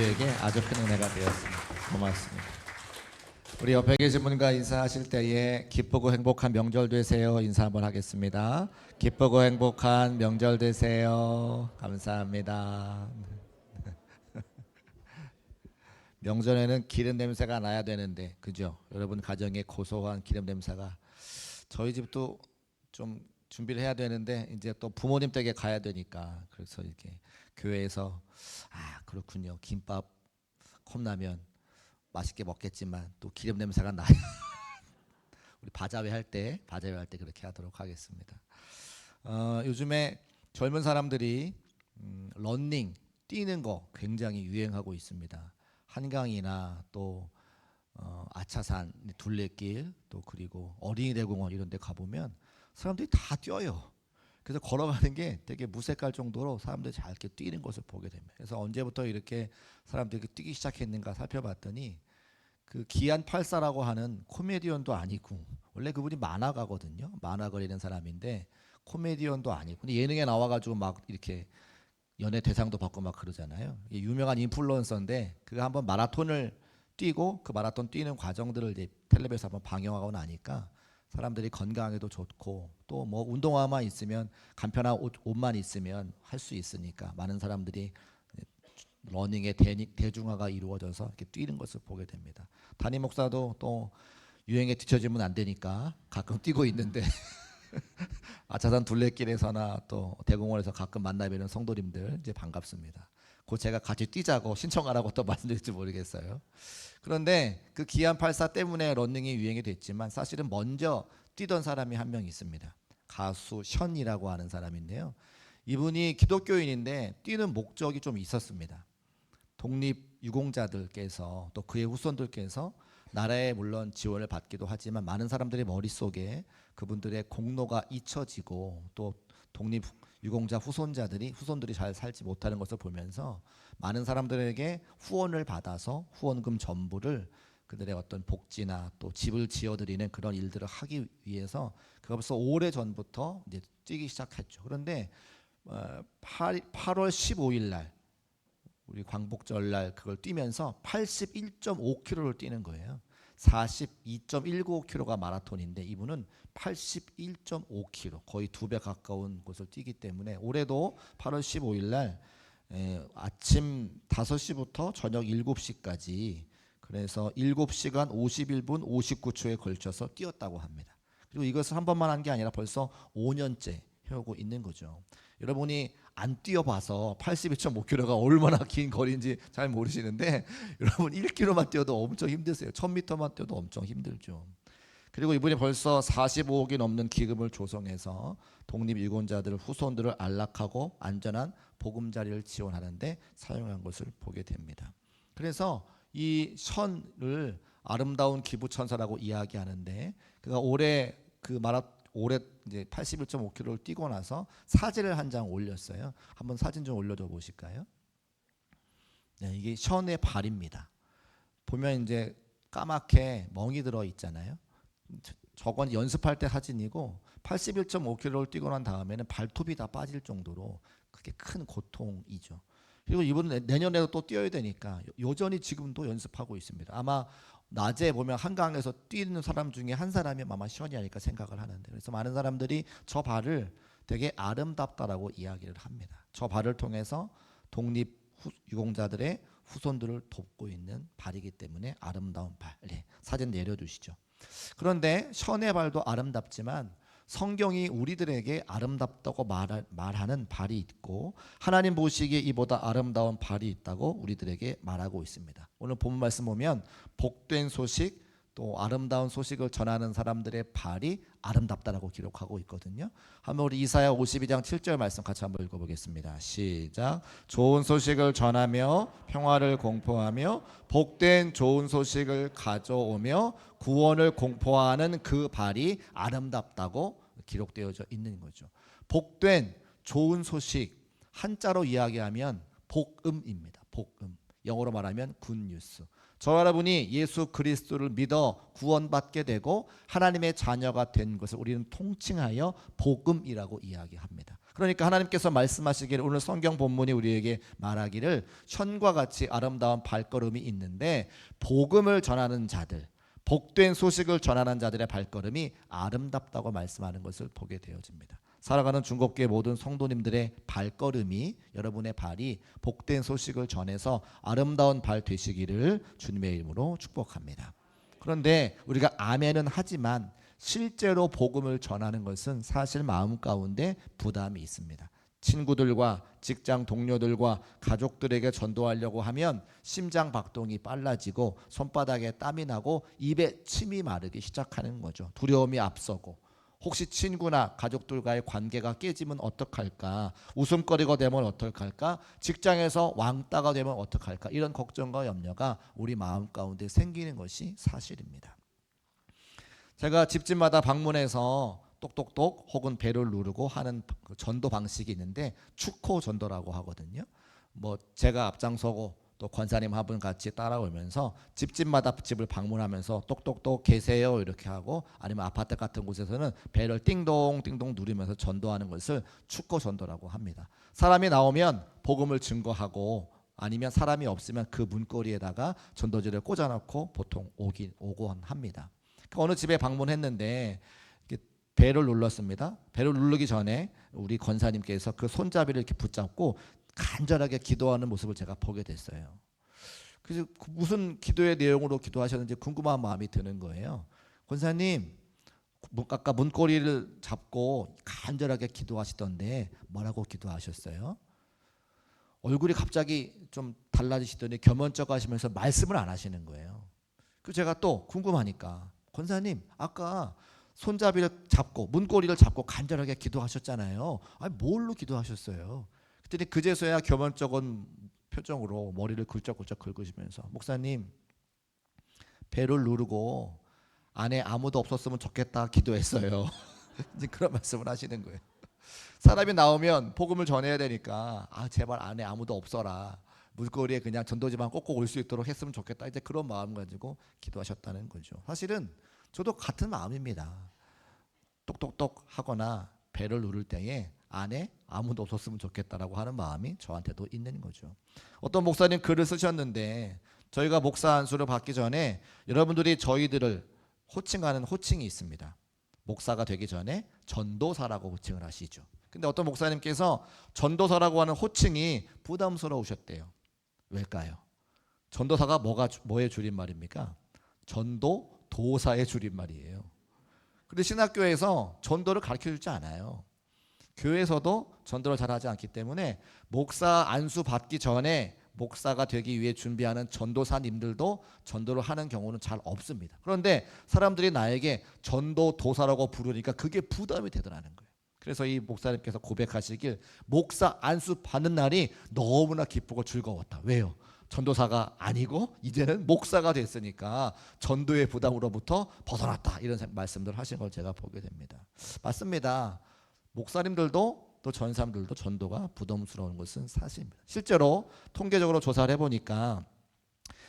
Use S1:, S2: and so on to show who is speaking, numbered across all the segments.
S1: 에게 아주 큰 은혜가 되었습니다. 고맙습니다. 우리 옆에 계신 분과 인사하실 때에 기쁘고 행복한 명절 되세요 인사 한번 하겠습니다. 기쁘고 행복한 명절 되세요. 감사합니다. 명절에는 기름 냄새가 나야 되는데 그죠? 여러분 가정에 고소한 기름 냄새가 저희 집도 좀 준비를 해야 되는데 이제 또 부모님 댁에 가야 되니까 그래서 이렇게 교회에서 그렇군요. 김밥 컵라면 맛있게 먹겠지만 또 기름 냄새가 나요. 우리 바자회 할 때 그렇게 하도록 하겠습니다. 요즘에 젊은 사람들이 러닝 뛰는 거 굉장히 유행하고 있습니다. 한강이나 또 아차산 둘레길 또 그리고 어린이대공원 이런 데 가보면 사람들이 다 뛰어요. 그래서 걸어가는 게 되게 무색할 정도로 사람들이 잘 이렇게 뛰는 것을 보게 됩니다. 그래서 언제부터 이렇게 사람들이 뛰기 시작했는가 살펴봤더니 그 기안84라고 하는 코미디언도 아니고 원래 그분이 만화가거든요. 만화 그리는 사람인데 코미디언도 아니고 근데 예능에 나와가지고 막 이렇게 연예 대상도 받고 막 그러잖아요. 유명한 인플루언서인데 그가 한번 마라톤을 뛰고 그 마라톤 뛰는 과정들을 이제 텔레비에서 한번 방영하고 나니까 사람들이 건강에도 좋고 또 뭐 운동화만 있으면 간편한 옷만 있으면 할 수 있으니까 많은 사람들이 러닝의 대중화가 이루어져서 이렇게 뛰는 것을 보게 됩니다. 담임 목사도 또 유행에 뒤처지면 안 되니까 가끔 뛰고 있는데 아차산 둘레길에서나 또 대공원에서 가끔 만나 뵈는 성도님들 이제 반갑습니다. 곧 제가 같이 뛰자고 신청하라고 또 말씀드릴지 모르겠어요. 그런데 그 기안84 때문에 러닝이 유행이 됐지만 사실은 먼저 뛰던 사람이 한 명 있습니다. 가수 션이라고 하는 사람인데요. 이분이 기독교인인데 뛰는 목적이 좀 있었습니다. 독립유공자들께서 또 그의 후손들께서 나라에 물론 지원을 받기도 하지만 많은 사람들의 머릿속에 그분들의 공로가 잊혀지고 또 독립유공자 후손들이 잘 살지 못하는 것을 보면서 많은 사람들에게 후원을 받아서 후원금 전부를 그들의 어떤 복지나 또 집을 지어드리는 그런 일들을 하기 위해서 그가 벌써 오래 전부터 이제 뛰기 시작했죠. 그런데 8월 15일 날 우리 광복절 날 그걸 뛰면서 81.5km를 뛰는 거예요. 42.195km가 마라톤인데 이분은 81.5km 거의 2배 가까운 곳을 뛰기 때문에 올해도 8월 15일 날 아침 5시부터 저녁 7시까지 그래서 7시간 51분 59초에 걸쳐서 뛰었다고 합니다. 그리고 이것을 한 번만 한 게 아니라 벌써 5년째 해오고 있는 거죠. 여러분이 안 뛰어봐서 82.5km가 얼마나 긴 거리인지 잘 모르시는데 여러분 1km만 뛰어도 엄청 힘드세요. 1000m만 뛰어도 엄청 힘들죠. 그리고 이분이 벌써 45억이 넘는 기금을 조성해서 독립유공자들 후손들을 안락하고 안전한 보금자리를 지원하는데 사용한 것을 보게 됩니다. 그래서 이 션을 아름다운 기부천사라고 이야기하는데 그가 올해 이제 81.5km를 뛰고 나서 사진을 한 장 올렸어요. 한번 사진 좀 올려줘 보실까요? 네, 이게 션의 발입니다. 보면 이제 까맣게 멍이 들어 있잖아요. 저건 연습할 때 사진이고 81.5km를 뛰고 난 다음에는 발톱이 다 빠질 정도로 그게 큰 고통이죠. 그리고 이분은 내년에도 또 뛰어야 되니까 여전히 지금도 연습하고 있습니다. 아마 낮에 보면 한강에서 뛰는 사람 중에 한 사람이 아마 션이 아닐까 생각을 하는데 그래서 많은 사람들이 저 발을 되게 아름답다라고 이야기를 합니다. 저 발을 통해서 독립유공자들의 후손들을 돕고 있는 발이기 때문에 아름다운 발. 네, 사진 내려주시죠. 그런데 션의 발도 아름답지만 성경이 우리들에게 아름답다고 말하는 발이 있고 하나님 보시기에 이보다 아름다운 발이 있다고 우리들에게 말하고 있습니다. 오늘 본문 말씀 보면 복된 소식 또 아름다운 소식을 전하는 사람들의 발이 아름답다라고 기록하고 있거든요. 한번 우리 이사야 52장 7절 말씀 같이 한번 읽어보겠습니다. 시작. 좋은 소식을 전하며 평화를 공포하며 복된 좋은 소식을 가져오며 구원을 공포하는 그 발이 아름답다고 기록되어져 있는 거죠. 복된 좋은 소식 한자로 이야기하면 복음입니다. 복음. 영어로 말하면 굿뉴스. 저 여러분이 예수 그리스도를 믿어 구원받게 되고 하나님의 자녀가 된 것을 우리는 통칭하여 복음이라고 이야기합니다. 그러니까 하나님께서 말씀하시기를, 오늘 성경 본문이 우리에게 말하기를 현과 같이 아름다운 발걸음이 있는데 복음을 전하는 자들, 복된 소식을 전하는 자들의 발걸음이 아름답다고 말씀하는 것을 보게 되어집니다. 살아가는 중국교회 모든 성도님들의 발걸음이, 여러분의 발이 복된 소식을 전해서 아름다운 발 되시기를 주님의 이름으로 축복합니다. 그런데 우리가 아멘은 하지만 실제로 복음을 전하는 것은 사실 마음 가운데 부담이 있습니다. 친구들과 직장 동료들과 가족들에게 전도하려고 하면 심장 박동이 빨라지고 손바닥에 땀이 나고 입에 침이 마르기 시작하는 거죠. 두려움이 앞서고, 혹시 친구나 가족들과의 관계가 깨지면 어떡할까, 웃음거리가 되면 어떡할까, 직장에서 왕따가 되면 어떡할까, 이런 걱정과 염려가 우리 마음 가운데 생기는 것이 사실입니다. 제가 집집마다 방문해서 똑똑똑 혹은 배를 누르고 하는 전도 방식이 있는데 축호 전도라고 하거든요. 뭐 제가 앞장서고 또 권사님 한 분 같이 따라오면서 집집마다 집을 방문하면서 똑똑똑 계세요 이렇게 하고, 아니면 아파트 같은 곳에서는 배를 띵동 띵동 누르면서 전도하는 것을 축호 전도라고 합니다. 사람이 나오면 복음을 증거하고, 아니면 사람이 없으면 그 문고리에다가 전도지를 꽂아놓고 보통 오곤 합니다. 어느 집에 방문했는데 배를 눌렀습니다. 배를 누르기 전에 우리 권사님께서 그 손잡이를 이렇게 붙잡고 간절하게 기도하는 모습을 제가 보게 됐어요. 그래서 무슨 기도의 내용으로 기도하셨는지 궁금한 마음이 드는 거예요. 권사님, 아까 문고리를 잡고 간절하게 기도하시던데 뭐라고 기도하셨어요? 얼굴이 갑자기 좀 달라지시더니 겸언쩍 하시면서 말씀을 안 하시는 거예요. 그래서 제가 또 궁금하니까, 권사님 아까 손잡이를 잡고 문고리를 잡고 간절하게 기도하셨잖아요. 아니 뭘로 기도하셨어요? 그랬더니 그제서야 겸언쩍은 표정으로 머리를 굴쩍굴쩍 긁으시면서, 목사님 배를 누르고 안에 아무도 없었으면 좋겠다 기도했어요. 이제 그런 말씀을 하시는 거예요. 사람이 나오면 복음을 전해야 되니까 제발 안에 아무도 없어라, 물거리에 그냥 전도지만 꼭꼭 올 수 있도록 했으면 좋겠다, 이제 그런 마음 가지고 기도하셨다는 거죠. 사실은 저도 같은 마음입니다. 똑똑똑 하거나 배를 누를 때에 안에 아무도 없었으면 좋겠다라고 하는 마음이 저한테도 있는 거죠. 어떤 목사님 글을 쓰셨는데, 저희가 목사 안수를 받기 전에 여러분들이 저희들을 호칭하는 호칭이 있습니다. 목사가 되기 전에 전도사라고 호칭을 하시죠. 근데 어떤 목사님께서 전도사라고 하는 호칭이 부담스러우셨대요. 왜일까요? 전도사가 뭐의 줄임말입니까? 전도 도사의 줄임말이에요. 그런데 신학교에서 전도를 가르쳐주지 않아요. 교회에서도 전도를 잘하지 않기 때문에 목사 안수 받기 전에 목사가 되기 위해 준비하는 전도사님들도 전도를 하는 경우는 잘 없습니다. 그런데 사람들이 나에게 전도도사라고 부르니까 그게 부담이 되더라는 거예요. 그래서 이 목사님께서 고백하시길, 목사 안수 받는 날이 너무나 기쁘고 즐거웠다. 왜요? 전도사가 아니고 이제는 목사가 됐으니까 전도의 부담으로부터 벗어났다, 이런 말씀들 하신 걸 제가 보게 됩니다. 맞습니다. 목사님들도 또 전사님들도 전도가 부담스러운 것은 사실입니다. 실제로 통계적으로 조사를 해보니까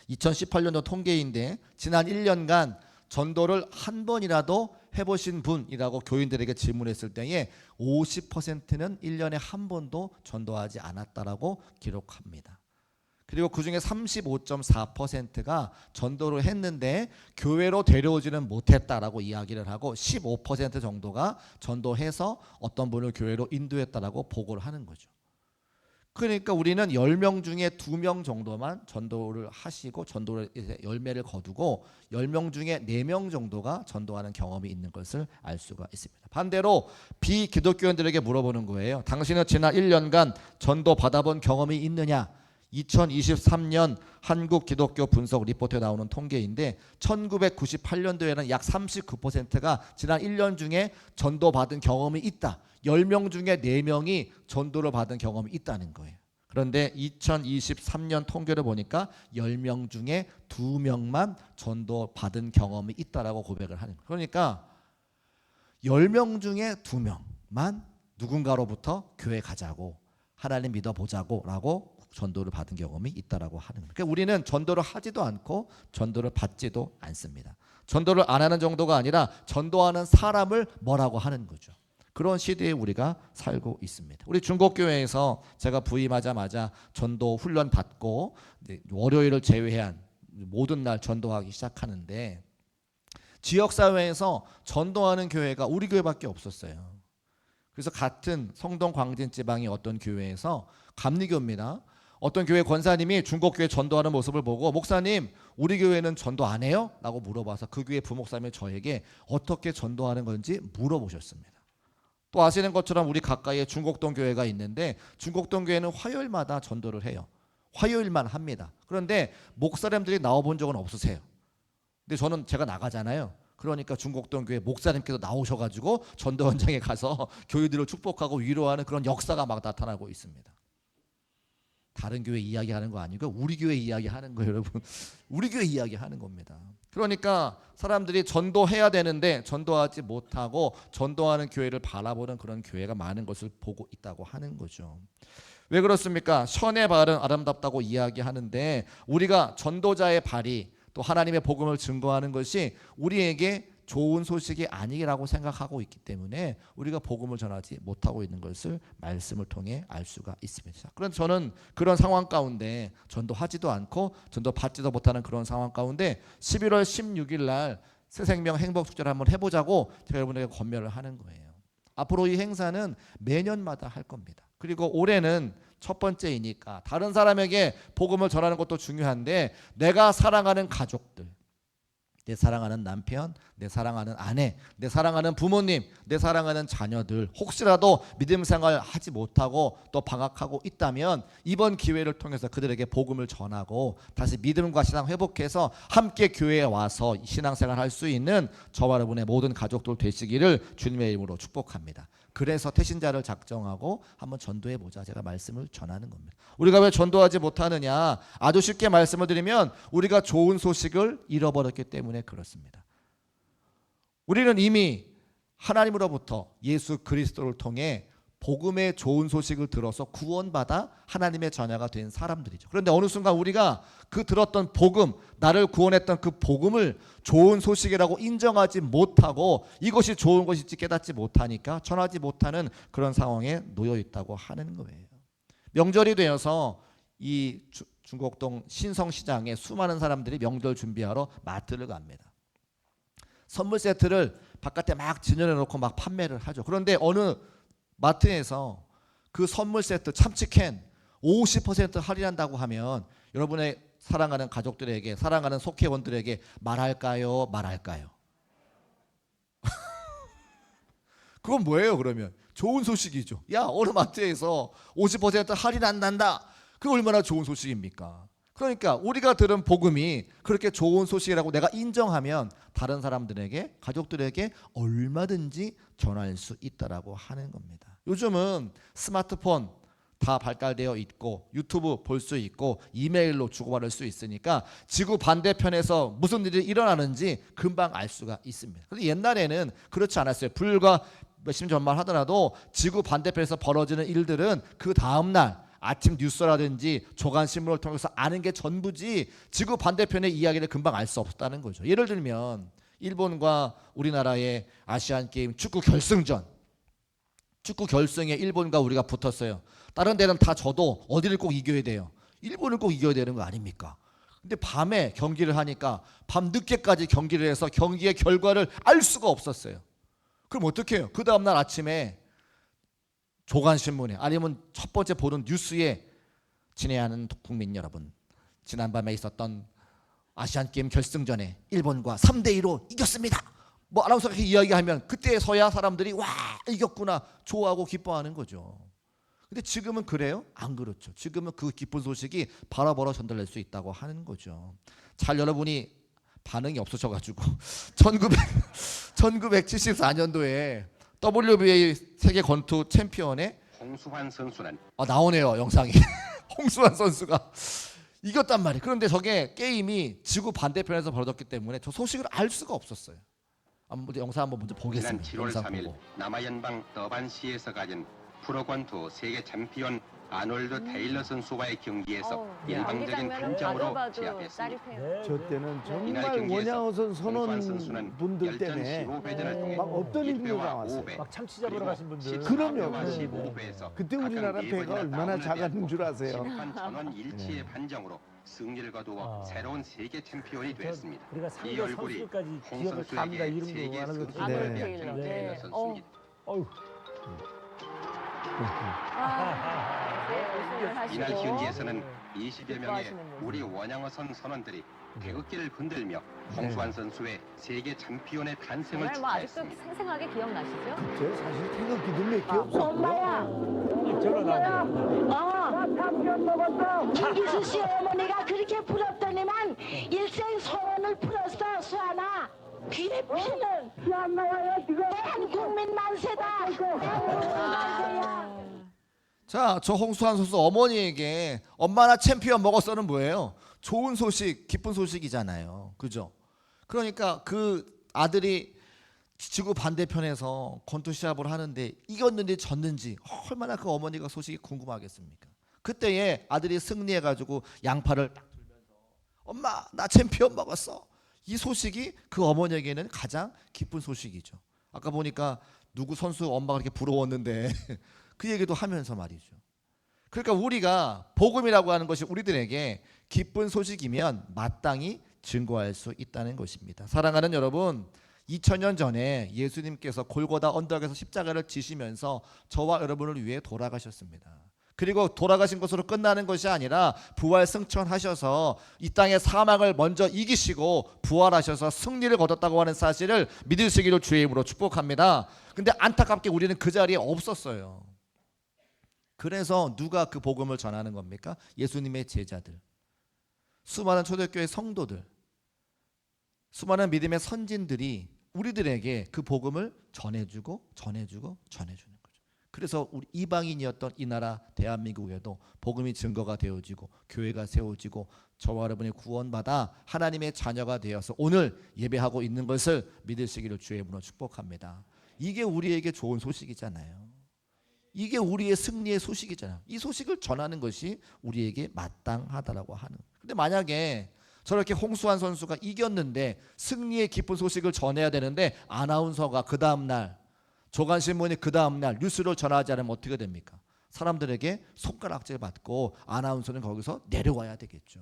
S1: 2018년도 통계인데, 지난 1년간 전도를 한 번이라도 해보신 분이라고 교인들에게 질문했을 때에 50%는 1년에 한 번도 전도하지 않았다라고 기록합니다. 그리고 그중에 35.4%가 전도를 했는데 교회로 데려오지는 못했다라고 이야기를 하고, 15% 정도가 전도해서 어떤 분을 교회로 인도했다라고 보고를 하는 거죠. 그러니까 우리는 10명 중에 2명 정도만 전도를 하시고 전도를 열매를 거두고, 10명 중에 4명 정도가 전도하는 경험이 있는 것을 알 수가 있습니다. 반대로 비기독교인들에게 물어보는 거예요. 당신은 지난 1년간 전도 받아본 경험이 있느냐? 2023년 한국 기독교 분석 리포트에 나오는 통계인데, 1998년도에는 약 39%가 지난 1년 중에 전도받은 경험이 있다. 10명 중에 4명이 전도를 받은 경험이 있다는 거예요. 그런데 2023년 통계를 보니까 10명 중에 2명만 전도받은 경험이 있다라고 고백을 하는 거예요. 그러니까 10명 중에 2명만 누군가로부터 교회 가자고, 하나님 믿어보자고 라고 전도를 받은 경험이 있다라고 하는 거예요. 그러니까 우리는 전도를 하지도 않고 전도를 받지도 않습니다. 전도를 안 하는 정도가 아니라 전도하는 사람을 뭐라고 하는 거죠. 그런 시대에 우리가 살고 있습니다. 우리 중국교회에서 제가 부임하자마자 전도 훈련 받고 월요일을 제외한 모든 날 전도하기 시작하는데 지역사회에서 전도하는 교회가 우리 교회밖에 없었어요. 그래서 같은 성동 광진 지방의 어떤 교회에서 감리교입니다. 어떤 교회 권사님이 중국교회 전도하는 모습을 보고 목사님 우리 교회는 전도 안 해요? 라고 물어봐서 그 교회 부목사님이 저에게 어떻게 전도하는 건지 물어보셨습니다. 또 아시는 것처럼 우리 가까이에 중곡동 교회가 있는데 중곡동 교회는 화요일마다 전도를 해요. 화요일만 합니다. 그런데 목사님들이 나와본 적은 없으세요. 근데 저는 제가 나가잖아요. 그러니까 중곡동 교회 목사님께서 나오셔가지고 전도 현장에 가서 교회들을 축복하고 위로하는 그런 역사가 막 나타나고 있습니다. 다른 교회 이야기하는 거 아니고 우리 교회 이야기하는 거예요, 여러분. 우리 교회 이야기하는 겁니다. 그러니까 사람들이 전도해야 되는데 전도하지 못하고 전도하는 교회를 바라보는 그런 교회가 많은 것을 보고 있다고 하는 거죠. 왜 그렇습니까? 선의 발은 아름답다고 이야기하는데 우리가 전도자의 발이 또 하나님의 복음을 증거하는 것이 우리에게 좋은 소식이 아니라고 생각하고 있기 때문에 우리가 복음을 전하지 못하고 있는 것을 말씀을 통해 알 수가 있습니다. 그런데 저는 그런 상황 가운데 전도하지도 않고 전도받지도 못하는 그런 상황 가운데 11월 16일 날 새생명 행복축제를 한번 해보자고 제가 여러분에게 권면을 하는 거예요. 앞으로 이 행사는 매년마다 할 겁니다. 그리고 올해는 첫 번째이니까 다른 사람에게 복음을 전하는 것도 중요한데 내가 사랑하는 가족들, 내 사랑하는 남편, 내 사랑하는 아내, 내 사랑하는 부모님, 내 사랑하는 자녀들 혹시라도 믿음 생활 하지 못하고 또 방학하고 있다면 이번 기회를 통해서 그들에게 복음을 전하고 다시 믿음과 신앙 회복해서 함께 교회에 와서 신앙생활 할 수 있는 저와 여러분의 모든 가족들 되시기를 주님의 이름으로 축복합니다. 그래서 태신자를 작정하고 한번 전도해보자 제가 말씀을 전하는 겁니다. 우리가 왜 전도하지 못하느냐? 아주 쉽게 말씀을 드리면 우리가 좋은 소식을 잃어버렸기 때문에 그렇습니다. 우리는 이미 하나님으로부터 예수 그리스도를 통해 복음의 좋은 소식을 들어서 구원받아 하나님의 자녀가 된 사람들이죠. 그런데 어느 순간 우리가 그 들었던 복음, 나를 구원했던 그 복음을 좋은 소식이라고 인정하지 못하고 이것이 좋은 것인지 깨닫지 못하니까 전하지 못하는 그런 상황에 놓여 있다고 하는 거예요. 명절이 되어서 이 중곡동 신성시장에 수많은 사람들이 명절 준비하러 마트를 갑니다. 선물 세트를 바깥에 막 진열해 놓고 막 판매를 하죠. 그런데 어느 마트에서 그 선물 세트 참치캔 50% 할인한다고 하면 여러분의 사랑하는 가족들에게 사랑하는 속회원들에게 말할까요? 말할까요? 그건 뭐예요 그러면? 좋은 소식이죠. 야 어느 마트에서 50% 할인한단다. 그 얼마나 좋은 소식입니까? 그러니까 우리가 들은 복음이 그렇게 좋은 소식이라고 내가 인정하면 다른 사람들에게 가족들에게 얼마든지 전할 수 있다라고 하는 겁니다. 요즘은 스마트폰 다 발달되어 있고 유튜브 볼 수 있고 이메일로 주고받을 수 있으니까 지구 반대편에서 무슨 일이 일어나는지 금방 알 수가 있습니다. 그런데 옛날에는 그렇지 않았어요. 불과 몇십 년 전만 하더라도 지구 반대편에서 벌어지는 일들은 그 다음날 아침 뉴스라든지 조간신문을 통해서 아는 게 전부지 지구 반대편의 이야기를 금방 알 수 없다는 거죠. 예를 들면 일본과 우리나라의 아시안게임 축구 결승전, 축구 결승에 일본과 우리가 붙었어요. 다른 데는 다 져도 어디를 꼭 이겨야 돼요? 일본을 꼭 이겨야 되는 거 아닙니까? 근데 밤에 경기를 하니까 밤 늦게까지 경기를 해서 경기의 결과를 알 수가 없었어요. 그럼 어떻게 해요? 그 다음날 아침에 조간신문에 아니면 첫 번째 보는 뉴스에 친애하는 국민 여러분, 지난밤에 있었던 아시안게임 결승전에 일본과 3대2로 이겼습니다. 뭐 아나운서가 이렇게 이야기하면 그때서야 사람들이 와 이겼구나 좋아하고 기뻐하는 거죠. 근데 지금은 그래요? 안 그렇죠. 지금은 그 기쁜 소식이 바로바로 전달될 수 있다고 하는 거죠. 잘 여러분이 반응이 없으셔가지고 1974년도에 WBA 세계 권투 챔피언의
S2: 홍수환 선수는
S1: 나오네요 영상이. 홍수환 선수가 이겼단 말이에요. 그런데 저게 게임이 지구 반대편에서 벌어졌기 때문에 저 소식을 알 수가 없었어요. 영상 한번 먼저
S2: 지난
S1: 보겠습니다.
S2: 7월
S1: 영상
S2: 3일
S1: 보고.
S2: 남아연방 더반시에서 가진 프로권투 세계 챔피언 아놀드 테일러 선수와의 경기에서
S3: 경기
S2: 일방적인
S3: 장면은
S2: 판정으로
S3: 봐도
S2: 제압했습니다.
S3: 짜릿해요.
S4: 저 때는
S2: 이날
S4: 정말
S2: 경기에서
S4: 원양어선
S2: 홍수환 선수는
S4: 선원 분들 때문에
S2: 15회전을 통해
S4: 막 없던 일들이
S2: 1회와
S4: 나왔어요.
S2: 5회,
S5: 막 참치 잡으러 가신 분들.
S4: 그럼요.
S2: 15회에서
S4: 그때 우리나라 배가 얼마나 작았는 줄 아세요?
S2: 심판 전원 일치의 판정으로 승리를 거두어 새로운 세계 챔피언이 됐습니다.
S5: 우리가
S2: 이
S5: 상대
S2: 얼굴이
S5: 선수까지
S2: 홍
S5: 기억을 갑니다.
S2: 선수에게
S5: 이름도
S2: 세계
S5: 아는 것도.
S2: 선수를
S4: 네.
S2: 대표하는
S3: 네.
S2: 테일러 선수입니다.
S5: 어휴.
S2: 이날
S3: 하시고.
S2: 경기에서는 20여 명의
S3: 기뻐하시는 모습.
S2: 우리 원양어선 선원들이 태극기를 흔들며 홍수환 선수의 세계 챔피언의 탄생을
S3: 정말 뭐 아직도
S2: 축하했습니다.
S3: 생생하게 기억나시죠?
S4: 저 사실 태극기도 몇 개 없었고요.
S6: 엄마야,
S5: 저러 나오네요.
S6: 나 참견 먹었어. 김기수 씨 어머니가 그렇게 부럽더니만 일생 소원을 풀었어, 수아나. 귀에 피는 피안 나와요 지금. 대한국민 만세다. 대한국민 만세야.
S1: 자, 저 홍수환 선수 어머니에게 엄마나 챔피언 먹었어는 뭐예요? 좋은 소식, 기쁜 소식이잖아요. 그죠? 그러니까 그 아들이 지구 반대편에서 권투 시합을 하는데 이겼는지 졌는지 얼마나 그 어머니가 소식이 궁금하겠습니까? 그때에 아들이 승리해가지고 양팔을 딱 들면서 엄마 나 챔피언 먹었어. 이 소식이 그 어머니에게는 가장 기쁜 소식이죠. 아까 보니까 누구 선수 엄마가 그렇게 부러웠는데 그 얘기도 하면서 말이죠. 그러니까 우리가 복음이라고 하는 것이 우리들에게 기쁜 소식이면 마땅히 증거할 수 있다는 것입니다. 사랑하는 여러분, 2000년 전에 예수님께서 골고다 언덕에서 십자가를 지시면서 저와 여러분을 위해 돌아가셨습니다. 그리고 돌아가신 것으로 끝나는 것이 아니라 부활 승천하셔서 이 땅의 사망을 먼저 이기시고 부활하셔서 승리를 거뒀다고 하는 사실을 믿으시기를 주의 이름으로 축복합니다. 근데 안타깝게 우리는 그 자리에 없었어요. 그래서 누가 그 복음을 전하는 겁니까? 예수님의 제자들, 수많은 초대교회 성도들, 수많은 믿음의 선진들이 우리들에게 그 복음을 전해주는 거죠. 그래서 우리 이방인이었던 이 나라 대한민국에도 복음이 증거가 되어지고 교회가 세워지고 저와 여러분이 구원받아 하나님의 자녀가 되어서 오늘 예배하고 있는 것을 믿으시기를 주의 이름으로 축복합니다. 이게 우리에게 좋은 소식이잖아요. 이게 우리의 승리의 소식이잖아요. 이 소식을 전하는 것이 우리에게 마땅하다라고 하는. 근데 만약에 저렇게 홍수환 선수가 이겼는데 승리의 기쁜 소식을 전해야 되는데 아나운서가 그 다음 날, 조간신문이 그 다음 날 뉴스를 전하지 않으면 어떻게 됩니까? 사람들에게 손가락질 받고 아나운서는 거기서 내려와야 되겠죠.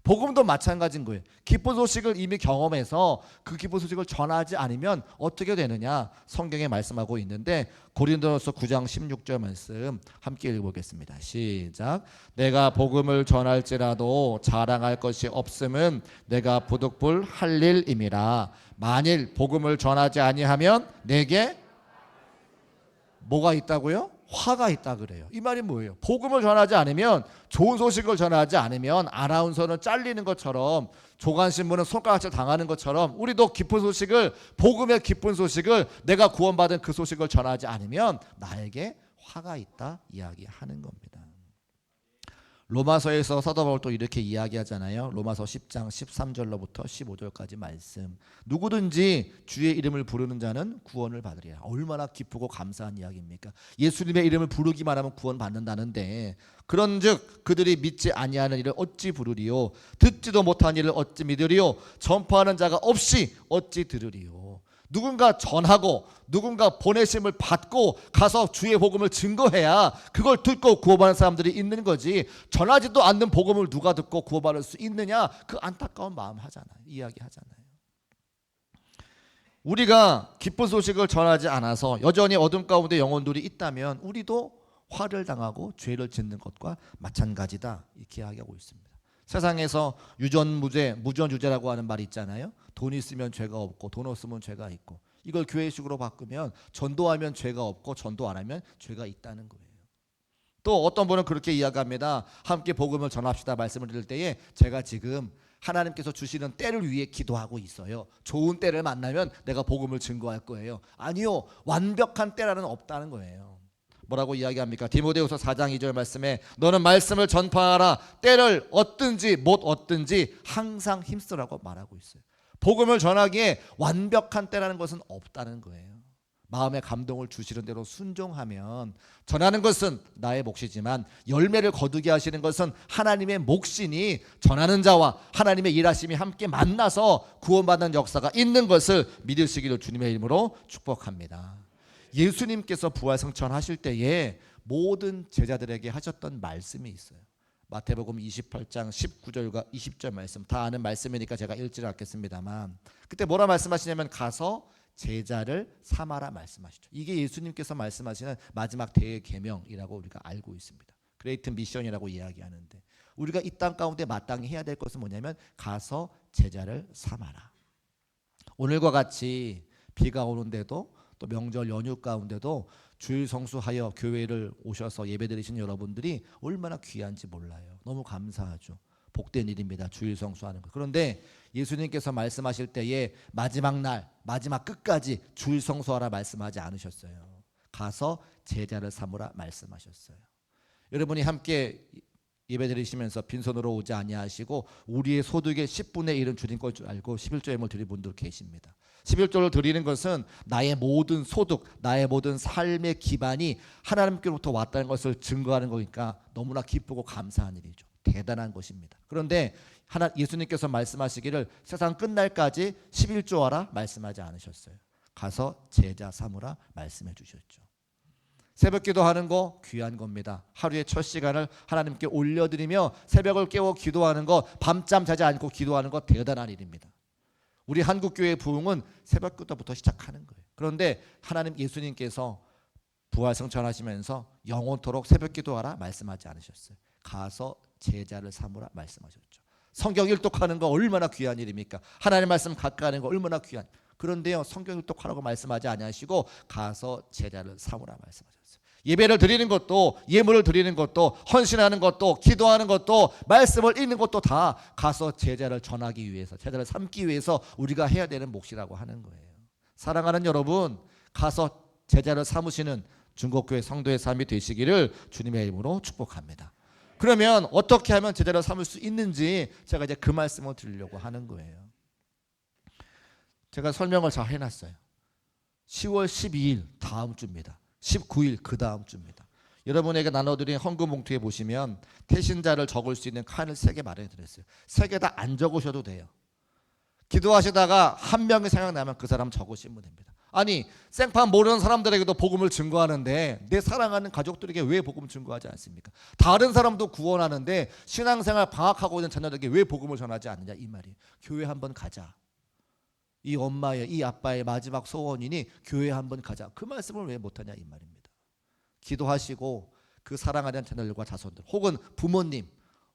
S1: 복음도 마찬가지인 거예요. 기쁜 소식을 이미 경험해서 그 기쁜 소식을 전하지 않으면 어떻게 되느냐? 성경에 말씀하고 있는데 고린도전서 9장 16절 말씀 함께 읽어보겠습니다. 시작. 내가 복음을 전할지라도 자랑할 것이 없음은 내가 부득불 할 일임이라. 만일 복음을 전하지 아니하면 내게 뭐가 있다고요? 화가 있다 그래요. 이 말이 뭐예요? 복음을 전하지 않으면, 좋은 소식을 전하지 않으면 아나운서는 잘리는 것처럼, 조간신문은 손가락질 당하는 것처럼 우리도 기쁜 소식을, 복음의 기쁜 소식을, 내가 구원받은 그 소식을 전하지 않으면 나에게 화가 있다 이야기하는 겁니다. 로마서에서 사도 바울 또 이렇게 이야기하잖아요. 로마서 10장 13절로부터 15절까지 말씀. 누구든지 주의 이름을 부르는 자는 구원을 받으리라. 얼마나 기쁘고 감사한 이야기입니까? 예수님의 이름을 부르기만 하면 구원받는다는데, 그런즉 그들이 믿지 아니하는 일을 어찌 부르리요? 듣지도 못한 일을 어찌 믿으리요? 전파하는 자가 없이 어찌 들으리요? 누군가 전하고 누군가 보내심을 받고 가서 주의 복음을 증거해야 그걸 듣고 구원받는 사람들이 있는 거지, 전하지도 않는 복음을 누가 듣고 구원받을 수 있느냐? 그 안타까운 마음 하잖아요. 이야기하잖아요. 우리가 기쁜 소식을 전하지 않아서 여전히 어둠 가운데 영혼들이 있다면 우리도 화를 당하고 죄를 짓는 것과 마찬가지다 이렇게 이야기하고 있습니다. 세상에서 유전무죄, 무전유죄라고 하는 말이 있잖아요. 돈 있으면 죄가 없고 돈 없으면 죄가 있고, 이걸 교회식으로 바꾸면 전도하면 죄가 없고 전도 안 하면 죄가 있다는 거예요. 또 어떤 분은 그렇게 이야기합니다. 함께 복음을 전합시다 말씀을 드릴 때에 제가 지금 하나님께서 주시는 때를 위해 기도하고 있어요. 좋은 때를 만나면 내가 복음을 증거할 거예요. 아니요, 완벽한 때라는 없다는 거예요. 뭐라고 이야기합니까? 디모데후서 4장 2절 말씀에 너는 말씀을 전파하라. 때를 얻든지 못 얻든지 항상 힘쓰라고 말하고 있어요. 복음을 전하기에 완벽한 때라는 것은 없다는 거예요. 마음의 감동을 주시는 대로 순종하면 전하는 것은 나의 몫이지만 열매를 거두게 하시는 것은 하나님의 몫이니 전하는 자와 하나님의 일하심이 함께 만나서 구원받는 역사가 있는 것을 믿으시기를 주님의 이름으로 축복합니다. 예수님께서 부활승천하실 때에 모든 제자들에게 하셨던 말씀이 있어요. 마태복음 28장 19절과 20절 말씀, 다 아는 말씀이니까 제가 읽지는 않겠습니다만, 그때 뭐라 말씀하시냐면 가서 제자를 삼아라 말씀하시죠. 이게 예수님께서 말씀하시는 마지막 대계명이라고 우리가 알고 있습니다. 그레이트 미션이라고 이야기하는데, 우리가 이 땅 가운데 마땅히 해야 될 것은 뭐냐면 가서 제자를 삼아라. 오늘과 같이 비가 오는데도 또 명절 연휴 가운데도 주일 성수하여 교회를 오셔서 예배드리신 여러분들이 얼마나 귀한지 몰라요. 너무 감사하죠. 복된 일입니다. 주일 성수하는 것. 그런데 예수님께서 말씀하실 때에 마지막 날, 마지막 끝까지 주일 성수하라 말씀하지 않으셨어요. 가서 제자를 삼으라 말씀하셨어요. 여러분이 함께 예배드리시면서 빈손으로 오지 아니하시고 우리의 소득의 10분의 1은 주님 걸 줄 알고 11조임을 드린 분들 계십니다. 11조를 드리는 것은 나의 모든 소득, 나의 모든 삶의 기반이 하나님께로부터 왔다는 것을 증거하는 거니까 너무나 기쁘고 감사한 일이죠. 대단한 것입니다. 그런데 예수님께서 말씀하시기를 세상 끝날까지 11조 하라 말씀하지 않으셨어요. 가서 제자 삼으라 말씀해 주셨죠. 새벽 기도하는 거 귀한 겁니다. 하루의 첫 시간을 하나님께 올려드리며 새벽을 깨워 기도하는 거, 밤잠 자지 않고 기도하는 거 대단한 일입니다. 우리 한국교회의 부흥은 새벽 기도부터 시작하는 거예요. 그런데 하나님 예수님께서 부활승천하시면서 영원토록 새벽 기도하라 말씀하지 않으셨어요. 가서 제자를 삼으라 말씀하셨죠. 성경 일독하는 거 얼마나 귀한 일입니까? 하나님 말씀 가까이 하는 거 얼마나 귀한. 그런데요, 성경 일독하라고 말씀하지 아니하시고 가서 제자를 삼으라 말씀하셨어요. 예배를 드리는 것도, 예물을 드리는 것도, 헌신하는 것도, 기도하는 것도, 말씀을 읽는 것도 다 가서 제자를 전하기 위해서, 제자를 삼기 위해서 우리가 해야 되는 몫이라고 하는 거예요. 사랑하는 여러분, 가서 제자를 삼으시는 중국교회 성도의 삶이 되시기를 주님의 이름으로 축복합니다. 그러면 어떻게 하면 제자를 삼을 수 있는지 제가 이제 그 말씀을 드리려고 하는 거예요. 제가 설명을 잘 해놨어요. 10월 12일 다음 주입니다. 19일 그 다음 주입니다. 여러분에게 나눠드린 헌금 봉투에 보시면 태신자를 적을 수 있는 칸을 3개 마련해 드렸어요. 3개 다 안 적으셔도 돼요. 기도하시다가 한 명이 생각나면 그 사람 적으시면 됩니다. 아니, 생판 모르는 사람들에게도 복음을 증거하는데 내 사랑하는 가족들에게 왜 복음을 증거하지 않습니까? 다른 사람도 구원하는데 신앙생활 방학하고 있는 자녀들에게 왜 복음을 전하지 않느냐 이 말이에요. 교회 한번 가자. 이 엄마의, 이 아빠의 마지막 소원이니 교회 한번 가자. 그 말씀을 왜 못하냐 이 말입니다. 기도하시고 그 사랑하는 자녀들과 자손들 혹은 부모님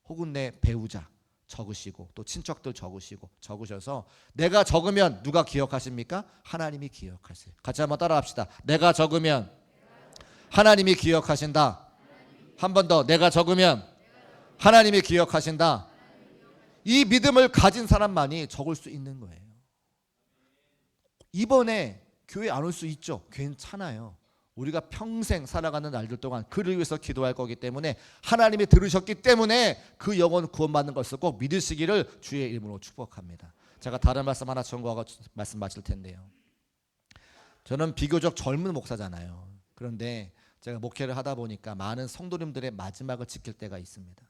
S1: 혹은 내 배우자 적으시고 또 친척들 적으셔서 내가 적으면 누가 기억하십니까? 하나님이 기억하세요. 같이 한번 따라합시다. 내가 적으면 하나님이 기억하신다. 한 번 더. 내가 적으면 하나님이 기억하신다. 이 믿음을 가진 사람만이 적을 수 있는 거예요. 이번에 교회 안 올 수 있죠? 괜찮아요. 우리가 평생 살아가는 날들 동안 그를 위해서 기도할 거기 때문에 하나님이 들으셨기 때문에 그 영혼 구원받는 것을 꼭 믿으시기를 주의 이름으로 축복합니다. 제가 다른 말씀 하나 전거하고 말씀 마칠 텐데요. 저는 비교적 젊은 목사잖아요. 그런데 제가 목회를 하다 보니까 많은 성도님들의 마지막을 지킬 때가 있습니다.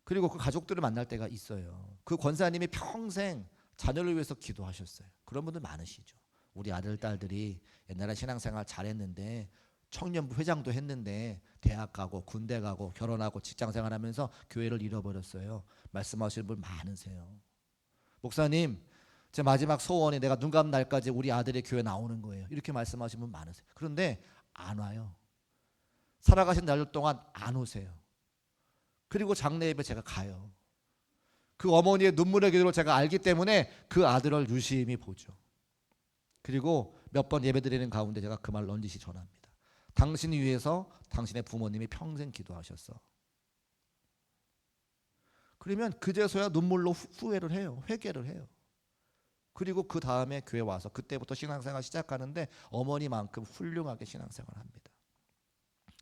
S1: 그리고 그 가족들을 만날 때가 있어요. 그 권사님이 평생 자녀를 위해서 기도하셨어요. 그런 분들 많으시죠. 우리 아들, 딸들이 옛날에 신앙생활 잘했는데 청년부 회장도 했는데 대학 가고 군대 가고 결혼하고 직장생활하면서 교회를 잃어버렸어요. 말씀하시는 분 많으세요. 목사님, 제 마지막 소원이 내가 눈 감는 날까지 우리 아들이 교회 나오는 거예요. 이렇게 말씀하시는 분 많으세요. 그런데 안 와요. 살아가신 날들 동안 안 오세요. 그리고 장례 예배 제가 가요. 그 어머니의 눈물의 기도를 제가 알기 때문에 그 아들을 유심히 보죠. 그리고 몇 번 예배드리는 가운데 제가 그 말 넌지시 전합니다. 당신을 위해서 당신의 부모님이 평생 기도하셨어. 그러면 그제서야 눈물로 후회를 해요. 회개를 해요. 그리고 그 다음에 교회 와서 그때부터 신앙생활 시작하는데 어머니만큼 훌륭하게 신앙생활을 합니다.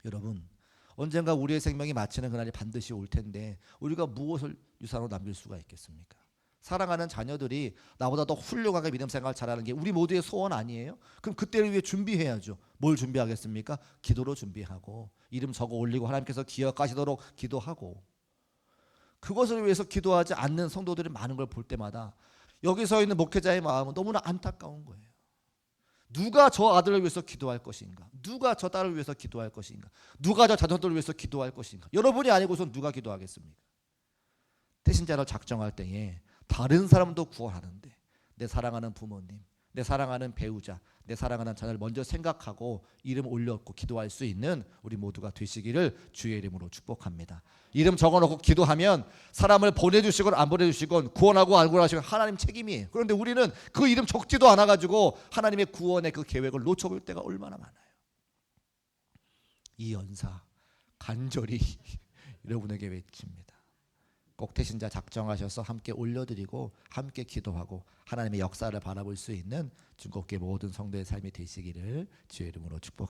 S1: 여러분, 언젠가 우리의 생명이 마치는 그날이 반드시 올 텐데 우리가 무엇을 유산으로 남길 수가 있겠습니까? 사랑하는 자녀들이 나보다 더 훌륭하게 믿음 생활 잘하는 게 우리 모두의 소원 아니에요? 그럼 그때를 위해 준비해야죠. 뭘 준비하겠습니까? 기도로 준비하고 이름 적어 올리고 하나님께서 기억하시도록 기도하고, 그것을 위해서 기도하지 않는 성도들이 많은 걸 볼 때마다 여기 서 있는 목회자의 마음은 너무나 안타까운 거예요. 누가 저 아들을 위해서 기도할 것인가? 누가 저 딸을 위해서 기도할 것인가? 누가 저 자녀들을 위해서 기도할 것인가? 여러분이 아니고선 누가 기도하겠습니까? 태신자를 작정할 때에 다른 사람도 구원하는데 내 사랑하는 부모님, 내 사랑하는 배우자, 내 사랑하는 자녀를 먼저 생각하고 이름 올려놓고 기도할 수 있는 우리 모두가 되시기를 주의 이름으로 축복합니다. 이름 적어놓고 기도하면 사람을 보내주시건 안 보내주시건 구원하고 안 구원하시건 하나님 책임이에요. 그런데 우리는 그 이름 적지도 않아가지고 하나님의 구원의 그 계획을 놓쳐볼 때가 얼마나 많아요. 이 연사 간절히 여러분에게 외칩니다. 꼭 태신자 작정하셔서 함께 올려드리고 함께 기도하고 하나님의 역사를 바라볼 수 있는 중국계 모든 성도의 삶이 되시기를 주의 이름으로 축복합니다.